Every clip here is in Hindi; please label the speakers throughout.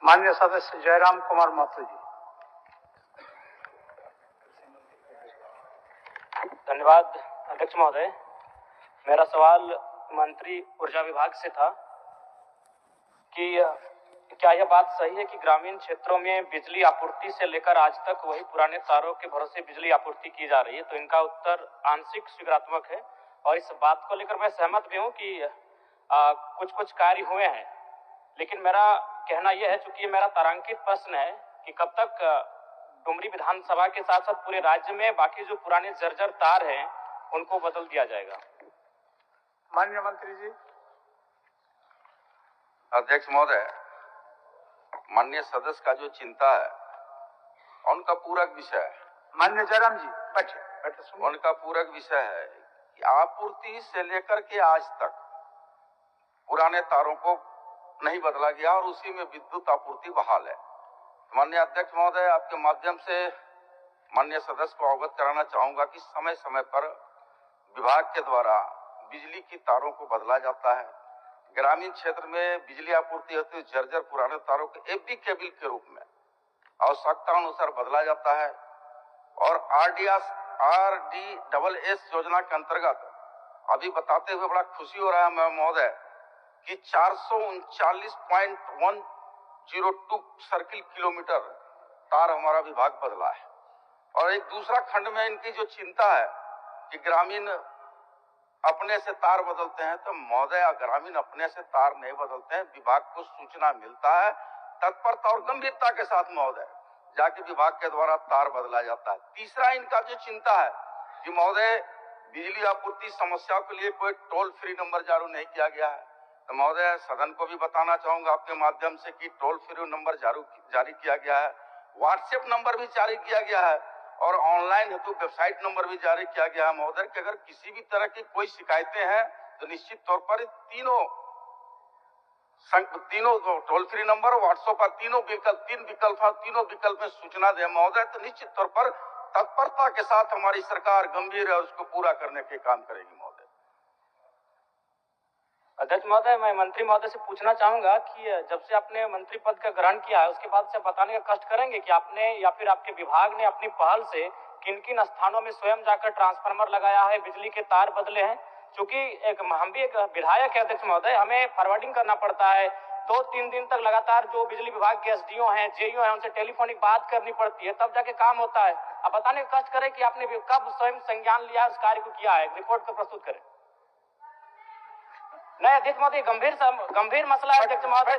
Speaker 1: माननीय सदस्य जयराम कुमार महतो जी।
Speaker 2: धन्यवाद अध्यक्ष महोदय। मेरा सवाल मंत्री ऊर्जा विभाग से था कि क्या यह बात सही है कि ग्रामीण क्षेत्रों में बिजली आपूर्ति से लेकर आज तक वही पुराने तारों के भरोसे बिजली आपूर्ति की जा रही है? तो इनका उत्तर आंशिक स्वीकारात्मक है और इस बात को लेकर मैं सहमत भी हूं कि कुछ कार्य हुए हैं, लेकिन मेरा कहना यह है, चूंकि मेरा तारांकित प्रश्न है कि कब तक डुमरी विधानसभा के साथ साथ पूरे राज्य में बाकी जो पुराने जर्जर तार हैं उनको बदल दिया जाएगा।
Speaker 1: माननीय मंत्री जी।
Speaker 3: अध्यक्ष महोदय, माननीय सदस्य का जो चिंता है उनका पूरक विषय है।
Speaker 1: माननीय जयराम जी बैठे
Speaker 3: उनका पूरक विषय है कि आपूर्ति से लेकर के आज तक पुराने तारों को नहीं बदला गया और उसी में विद्युत आपूर्ति बहाल है। माननीय अध्यक्ष महोदय, आपके माध्यम से माननीय सदस्य को अवगत कराना चाहूंगा कि समय समय पर विभाग के द्वारा बिजली की तारों को बदला जाता है। ग्रामीण क्षेत्र में बिजली आपूर्ति होती है, जर्जर पुराने तारों के एफडी केबल के रूप में आवश्यकता अनुसार बदला जाता है और RDSS योजना के अंतर्गत अभी बताते हुए बड़ा खुशी हो रहा है महोदय कि 439.102 सर्किल किलोमीटर तार हमारा विभाग बदला है। और एक दूसरा खंड में इनकी जो चिंता है कि ग्रामीण अपने से तार बदलते हैं, तो महोदय ग्रामीण अपने से तार नहीं बदलते हैं, विभाग को सूचना मिलता है, तत्परता और गंभीरता के साथ महोदय जाके विभाग के द्वारा तार बदला जाता है। तीसरा इनका जो चिंता है कि महोदय बिजली आपूर्ति समस्याओं के लिए कोई टोल फ्री नंबर जारी नहीं किया गया है। तो महोदय सदन को भी बताना चाहूंगा आपके माध्यम से कि टोल फ्री नंबर जारी किया गया है, व्हाट्सएप नंबर भी जारी किया गया है और ऑनलाइन हेतु वेबसाइट नंबर भी जारी किया गया है। महोदय कि अगर किसी भी तरह की कोई शिकायतें हैं तो निश्चित तौर पर तीनों टोल फ्री नंबर, व्हाट्सएप पर तीन विकल्प में सूचना दे महोदय, तो निश्चित तौर पर तत्परता के साथ हमारी सरकार गंभीर है और उसको पूरा करने के काम करेगी महोदय।
Speaker 2: अध्यक्ष महोदय, मैं मंत्री महोदय से पूछना चाहूंगा कि जब से आपने मंत्री पद का ग्रहण किया है उसके बाद से बताने का कष्ट करेंगे कि आपने या फिर आपके विभाग ने अपनी पहल से किन किन स्थानों में स्वयं जाकर ट्रांसफार्मर लगाया है, बिजली के तार बदले हैं? क्योंकि हम भी एक विधायक है अध्यक्ष महोदय, हमें फॉरवर्डिंग करना पड़ता है, 2-3 दिन तक लगातार जो बिजली विभाग के SDO हैं, JEO हैं, उनसे टेलीफोनिक बात करनी पड़ती है, तब जाके काम होता है। अब बताने का कष्ट करें कि आपने कब स्वयं संज्ञान लिया, उस कार्य को किया है, रिपोर्ट को प्रस्तुत करें। नहीं अध्यक्ष महोदय, गंभीर मसला है अध्यक्ष महोदय।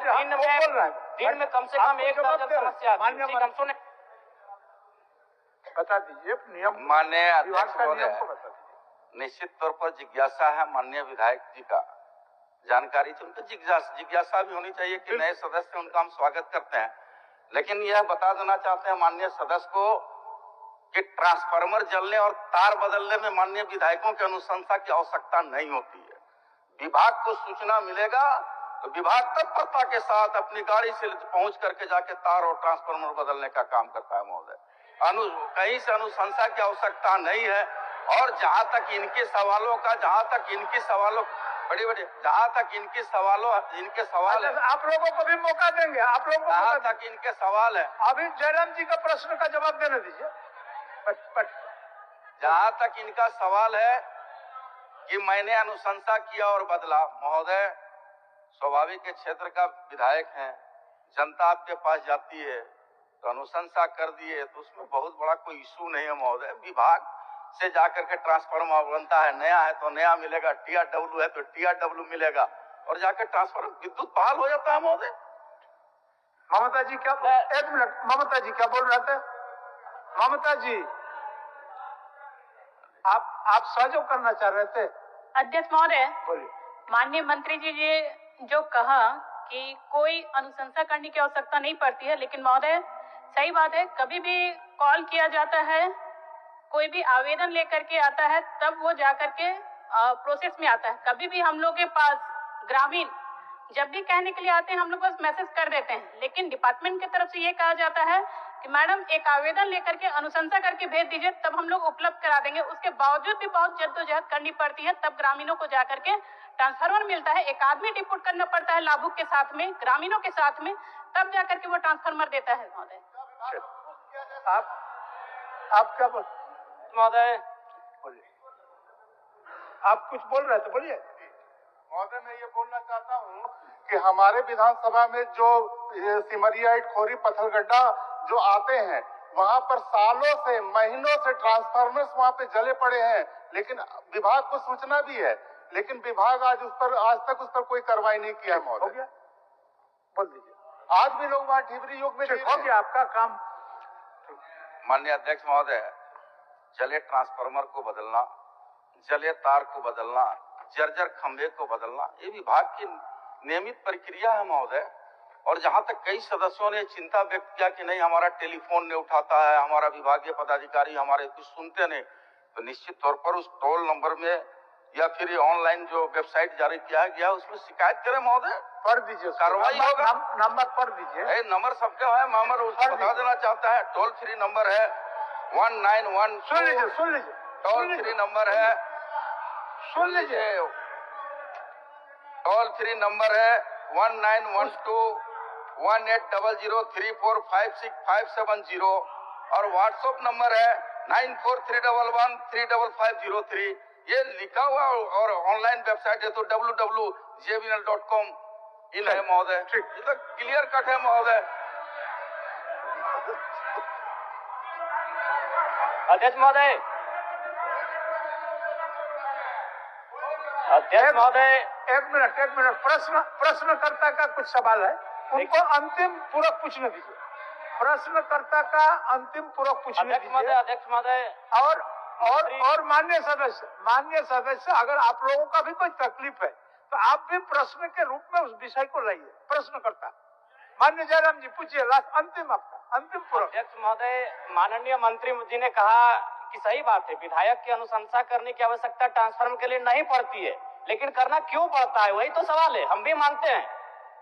Speaker 2: दिन में कम से कम एक दर्जन समस्या सुने।
Speaker 1: बता दीजिए नियम।
Speaker 3: माननीय अध्यक्ष महोदय, निश्चित तौर पर जिज्ञासा है माननीय विधायक जी का, जानकारी थी उनको, जिज्ञासा भी होनी चाहिए कि नए सदस्य, उनका हम स्वागत करते हैं। लेकिन यह बता देना चाहते हैं माननीय सदस्य को कि ट्रांसफार्मर जलने और तार बदलने में माननीय विधायकों की अनुशंसा की आवश्यकता नहीं होती है। विभाग को सूचना मिलेगा तो विभाग तत्परता के साथ अपनी गाड़ी से पहुंच करके जाके तार और ट्रांसफार्मर बदलने का काम करता है महोदय। कहीं से अनुशंसा की आवश्यकता नहीं है। और जहां तक इनके सवाल है,
Speaker 1: आप लोगों को भी मौका देंगे, आप लोगों को
Speaker 3: जहां तक इनके सवाल है,
Speaker 1: अभी जयराम जी का प्रश्न का जवाब देने दीजिए।
Speaker 3: जहां तक इनका सवाल है कि मैंने अनुशंसा किया और बदला, महोदय स्वाभाविक क्षेत्र का विधायक हैं, जनता आपके पास जाती है तो अनुशंसा कर दिए तो उसमें बहुत बड़ा कोई इशू नहीं है महोदय। विभाग से जाकर के ट्रांसफार्मर बनता है, नया है तो नया मिलेगा, TRW है तो TRW मिलेगा और जाकर ट्रांसफार्मर विद्युत बहाल हो जाता है महोदय।
Speaker 1: ममता जी क्या, एक मिनट, ममता जी क्या बोल रहे थे? ममता जी आप सहयोग करना चाह रहे थे?
Speaker 4: अध्यक्ष महोदय,
Speaker 1: बोलिए।
Speaker 4: माननीय मंत्री जी ने जो कहा कि कोई अनुशंसा करने की आवश्यकता नहीं पड़ती है, लेकिन महोदय सही बात है, कभी भी कॉल किया जाता है, कोई भी आवेदन लेकर के आता है तब वो जाकर के प्रोसेस में आता है। कभी भी हम लोग के पास ग्रामीण जब भी कहने के लिए आते हैं हम लोग बस मैसेज कर देते हैं, लेकिन डिपार्टमेंट की तरफ से ये कहा जाता है कि मैडम एक आवेदन लेकर के अनुशंसा करके भेज दीजिए, तब हम लोग उपलब्ध करा देंगे। उसके बावजूद भी बहुत जद्दोजहद करनी पड़ती है, तब ग्रामीणों को जाकर के ट्रांसफार्मर मिलता है। एक आदमी डिपोर्ट करना पड़ता है लाभुक के साथ में, ग्रामीणों के साथ में, तब जाकर के वो ट्रांसफार्मर देता है महोदय।
Speaker 1: आप क्या बोल
Speaker 2: महोदय
Speaker 1: बोलिए, आप कुछ बोल रहे थे, बोलिए।
Speaker 5: महोदय मैं ये बोलना चाहता हूँ कि हमारे विधानसभा में जो सिमरिया खोरी पत्थलगड्ढा जो आते हैं, वहाँ पर सालों से महीनों से ट्रांसफार्मर्स वहाँ पे जले पड़े हैं, लेकिन विभाग को सूचना भी है, लेकिन विभाग आज तक उस पर कोई कार्रवाई नहीं किया है
Speaker 1: हो
Speaker 5: महोदय।
Speaker 1: गया, बोल दीजिए।
Speaker 5: आज भी लोग वहाँ ढिबरी योग में
Speaker 1: हो गया आपका काम।
Speaker 3: माननीय अध्यक्ष महोदय, जले ट्रांसफार्मर को बदलना, जले तार को बदलना, जर्जर खंभे को बदलना, ये विभाग की नियमित प्रक्रिया है महोदय। और जहां तक कई सदस्यों ने चिंता व्यक्त किया कि नहीं हमारा टेलीफोन नहीं उठाता है, हमारा विभागीय पदाधिकारी हमारे कुछ सुनते नहीं, तो निश्चित तौर पर उस टोल नंबर में या फिर ऑनलाइन जो वेबसाइट जारी किया गया उसमें शिकायत करें महोदय,
Speaker 1: पढ़ दीजिए,
Speaker 3: कार्रवाई होगा।
Speaker 1: नंबर पढ़ दीजिए।
Speaker 3: नंबर सबके है, नंबर उसको बता देना चाहता है। टोल फ्री नंबर है 191।
Speaker 1: सुन लीजिए
Speaker 3: टोल फ्री नंबर है,
Speaker 1: सुन लीजिए।
Speaker 3: टोल फ्री नंबर है 1912-1800-345657 और व्हाट्सएप नंबर है 9431135503। ये लिखा हुआ और ऑनलाइन वेबसाइट है तो www.jbnl.com इन है महोदय। ये तो क्लियर कट है महोदय।
Speaker 2: अध्यक्ष महोदय, अध्यक्ष महोदय
Speaker 1: एक मिनट प्रश्नकर्ता का कुछ सवाल है, उनको अंतिम पूरक पूछने दीजिए। प्रश्नकर्ता का अंतिम पूरक पूछने दीजिए।
Speaker 2: अध्यक्ष महोदय
Speaker 1: और माननीय सदस्य, अगर आप लोगों का भी कोई तकलीफ है तो आप भी प्रश्न के रूप में उस विषय को लाइए। प्रश्नकर्ता माननीय जयराम जी पूछिए, अंतिम आपका अंतिम पूरक।
Speaker 2: अध्यक्ष महोदय, माननीय मंत्री जी ने कहा कि सही बात है, विधायक की अनुशंसा करने की आवश्यकता ट्रांसफार्मर के लिए नहीं पड़ती है, लेकिन करना क्यों पड़ता है, वही तो सवाल है। हम भी मानते हैं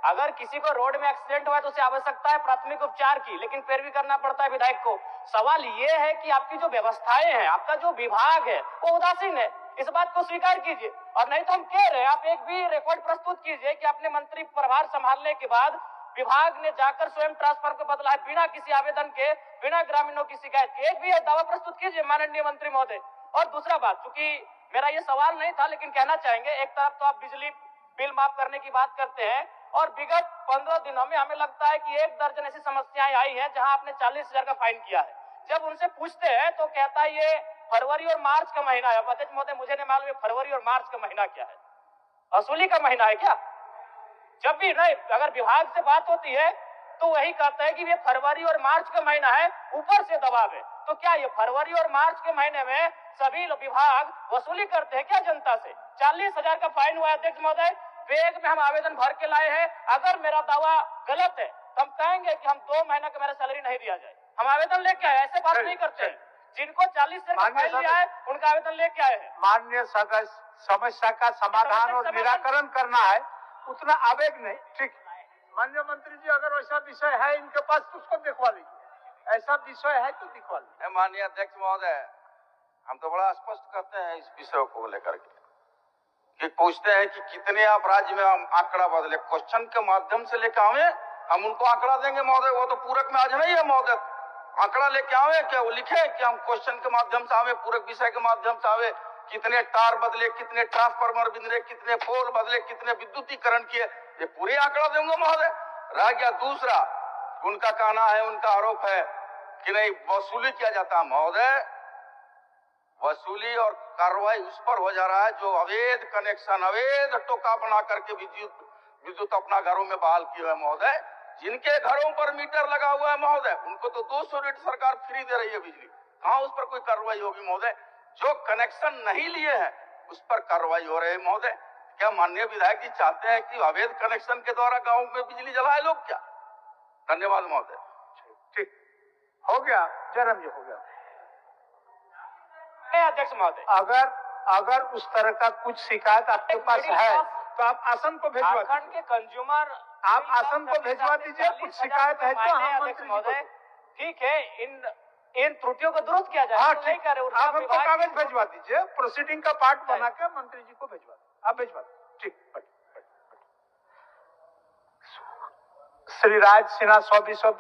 Speaker 2: अगर किसी को रोड में एक्सीडेंट हुआ है तो उसे आवश्यकता है प्राथमिक उपचार की, लेकिन फिर भी करना पड़ता है विधायक को। सवाल ये है कि आपकी जो व्यवस्थाएं हैं, आपका जो विभाग है वो उदासीन है, इस बात को स्वीकार कीजिए। और नहीं तो हम कह रहे हैं, आप एक भी रिकॉर्ड प्रस्तुत कीजिए कि आपने मंत्री प्रभार संभालने के बाद विभाग ने जाकर स्वयं ट्रांसफर को बदला है बिना किसी आवेदन के, बिना ग्रामीणों की शिकायत के। एक भी दावा प्रस्तुत कीजिए माननीय मंत्री महोदय। और दूसरा बात, चूंकि मेरा ये सवाल नहीं था लेकिन कहना चाहेंगे, एक तरफ तो आप बिजली बिल माफ करने की बात करते हैं और विगत 15 दिनों में हमें लगता है कि 1 दर्जन ऐसी समस्याएं आई हैं जहां आपने 40,000 का फाइन किया है। जब उनसे पूछते हैं तो कहता है ये फरवरी और मार्च का महीना है। अध्यक्ष महोदय, मुझे नहीं मालूम फरवरी और मार्च का महीना क्या है, वसूली का महीना है क्या? जब भी नहीं, अगर विभाग से बात होती है तो वही कहता है कि ये फरवरी और मार्च का महीना है, ऊपर से दबाव है। तो क्या ये फरवरी और मार्च के महीने में सभी विभाग वसूली करते हैं क्या जनता से? 40,000 का फाइन हुआ है अध्यक्ष महोदय। बैग में हम आवेदन भर के लाए हैं। अगर मेरा दावा गलत है तो हम कहेंगे कि हम 2 महीना का मेरा सैलरी नहीं दिया जाए। हम आवेदन लेके आए, ऐसे बात नहीं करते हैं। जिनको 40,000 का फाइन लिया है उनका आवेदन लेके आए हैं।
Speaker 1: माननीय सदस्य, समस्या का समाधान और निराकरण करना है, उतना आवेग नहीं। ठीक, माननीय मंत्री जी, अगर वैसा विषय है इनके पास तो उसको दिखवा लीजिए। ऐसा विषय है तो दिखवा लीजिए।
Speaker 3: माननीय अध्यक्ष महोदय, हम तो बड़ा स्पष्ट करते हैं इस विषय को लेकर के कि पूछते हैं कि कितने आप राज्य में हम आंकड़ा बदले, क्वेश्चन के माध्यम से लेकर आवे, हम उनको आंकड़ा देंगे महोदय। वो तो पूरक में आज नहीं है महोदय, आंकड़ा लेके आवे क्या, वो लिखे कि हम क्वेश्चन के माध्यम से आवे, पूरक विषय के माध्यम से आवे, कितने टार बदले, कितने ट्रांसफार्मर बदले, कितने पोल बदले, कितने विद्युतीकरण किए, ये पूरे आंकड़ा देंगे महोदय। रह गया दूसरा, उनका कहना है, उनका आरोप है कि नहीं वसूली किया जाता है महोदय। वसूली और कार्रवाई उस पर हो जा रहा है जो अवैध कनेक्शन, अवैध टोका बना करके विद्युत अपना घरों में बहाल किए हुए महोदय। जिनके घरों पर मीटर लगा हुआ है महोदय, उनको तो 200 यूनिट सरकार फ्री दे रही है बिजली, कहां उस पर कोई कार्रवाई होगी महोदय? जो कनेक्शन नहीं लिए हैं उस पर कार्रवाई हो रही है महोदय। क्या माननीय विधायक जी चाहते हैं कि अवैध कनेक्शन के द्वारा गाँव में बिजली जलाए लोग क्या? धन्यवाद महोदय।
Speaker 1: ठीक, हो गया जयराम जी, हो गया।
Speaker 2: अध्यक्ष महोदय,
Speaker 1: अगर उस तरह का कुछ शिकायत आपके पास है तो आप आसन को भिजवा
Speaker 2: झारखंड के कंज्यूमर,
Speaker 1: आप आसन को भिजवा दीजिए। कुछ शिकायत है तो हम मंत्री जी को,
Speaker 2: ठीक है, इन त्रुटियों को दुरुस्त किया जाए।
Speaker 1: हाँ,
Speaker 2: नहीं कर रहे,
Speaker 1: आप हमको कागज भिजवा दीजिए, प्रोसीडिंग का पार्ट बना के मंत्री जी को भिजवा, आप भिजवा। ठीक, श्री राज सिन्हा 100 विश्व